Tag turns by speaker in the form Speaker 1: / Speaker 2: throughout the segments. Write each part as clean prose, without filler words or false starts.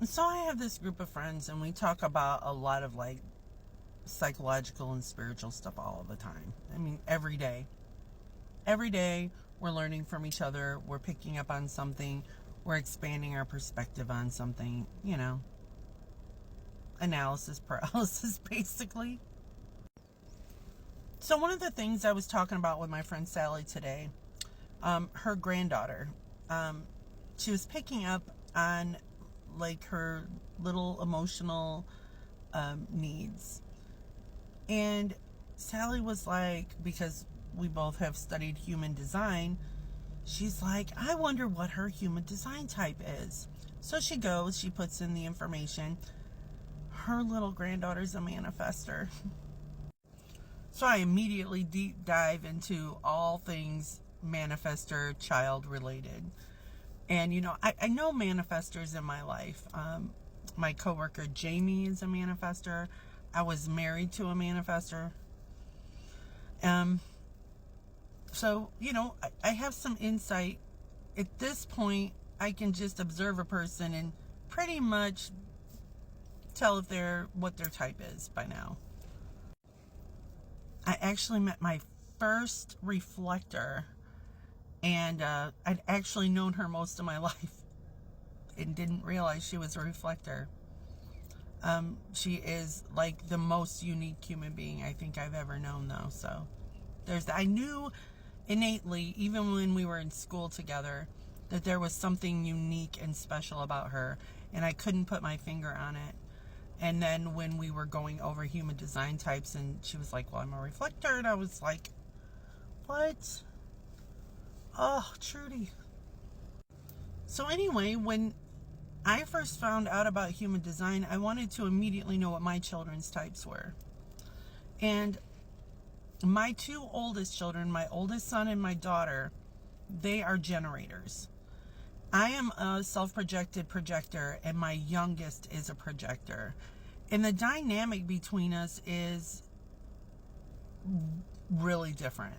Speaker 1: So I have this group of friends, and we talk about a lot of like psychological and spiritual stuff all the time. I mean, every day. Every day, we're learning from each other. We're picking up on something. We're expanding our perspective on something, analysis paralysis, basically. So one of the things I was talking about with my friend Sally today, her granddaughter, she was picking up on like her little emotional needs. And Sally was like, because we both have studied human design, she's like, I wonder what her human design type is. So she goes, she puts in the information. Her little granddaughter's a manifester. So I immediately deep dive into all things manifester child related. And, I know manifestors in my life. My coworker Jamie is a manifester. I was married to a manifester. So, I have some insight. At this point, I can just observe a person and pretty much tell what their type is by now. I actually met my first reflector, and I'd actually known her most of my life and didn't realize she was a reflector. She is like the most unique human being I think I've ever known, though. So I knew innately, even when we were in school together, that there was something unique and special about her, and I couldn't put my finger on it. And then when we were going over human design types, and she was like, well, I'm a reflector, and I was like, what? Oh, Trudy. So anyway, when I first found out about human design, I wanted to immediately know what my children's types were. And my two oldest children, my oldest son and my daughter, they are generators. I am a self-projected projector, and my youngest is a projector. And the dynamic between us is really different.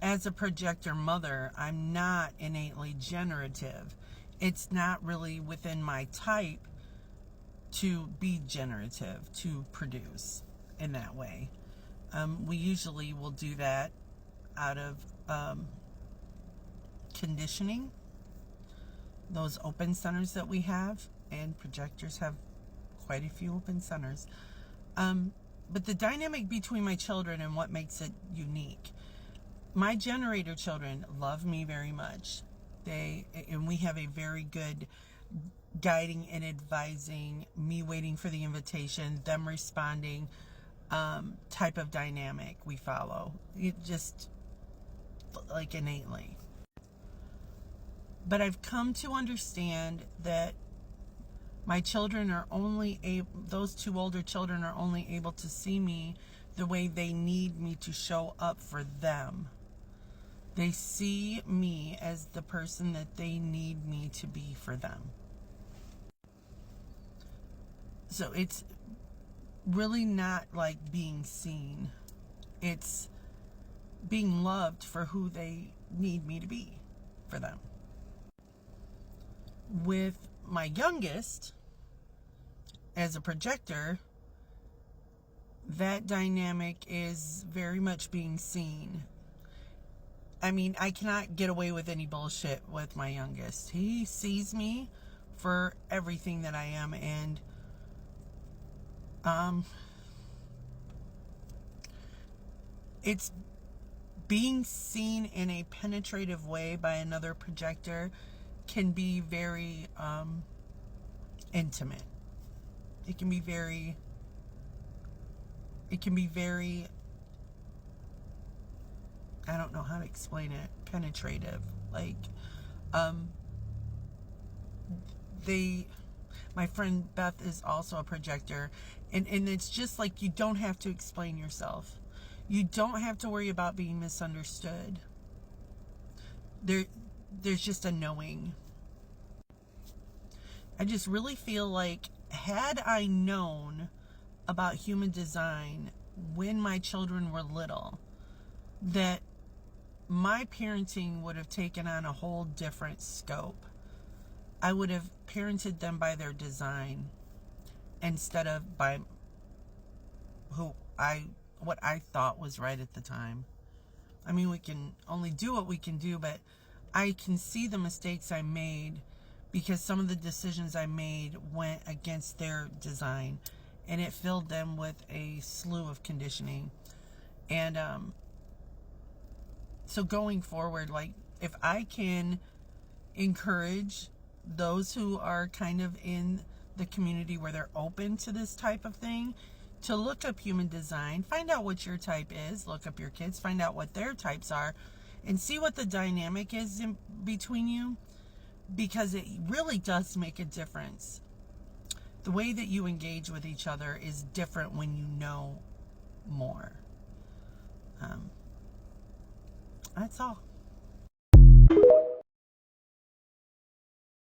Speaker 1: As a projector mother, I'm not innately generative. It's not really within my type to be generative, to produce in that way. We usually will do that out of conditioning. Those open centers that we have, and projectors have quite a few open centers. But the dynamic between my children and what makes it unique. My generator children love me very much. And we have a very good guiding and advising, me waiting for the invitation, them responding, type of dynamic we follow. It just like innately. But I've come to understand that my children are those two older children are only able to see me the way they need me to show up for them. They see me as the person that they need me to be for them. So it's really not like being seen. It's being loved for who they need me to be for them. With my youngest, as a projector, that dynamic is very much being seen. I mean, I cannot get away with any bullshit with my youngest. He sees me for everything that I am, and it's being seen in a penetrative way by another projector can be very intimate. It can be very I don't know how to explain it, penetrative. Like my friend Beth is also a projector, and it's just like, you don't have to explain yourself. You don't have to worry about being misunderstood. There's just a knowing. I just really feel like, had I known about human design when my children were little, that my parenting would have taken on a whole different scope. I would have parented them by their design instead of by what I thought was right at the time. I mean, we can only do what we can do, but I can see the mistakes I made because some of the decisions I made went against their design, and it filled them with a slew of conditioning. And so going forward, like, if I can encourage those who are kind of in the community where they're open to this type of thing, to look up human design, find out what your type is, look up your kids, find out what their types are, and see what the dynamic is in between you, because it really does make a difference. The way that you engage with each other is different when you know more. That's all.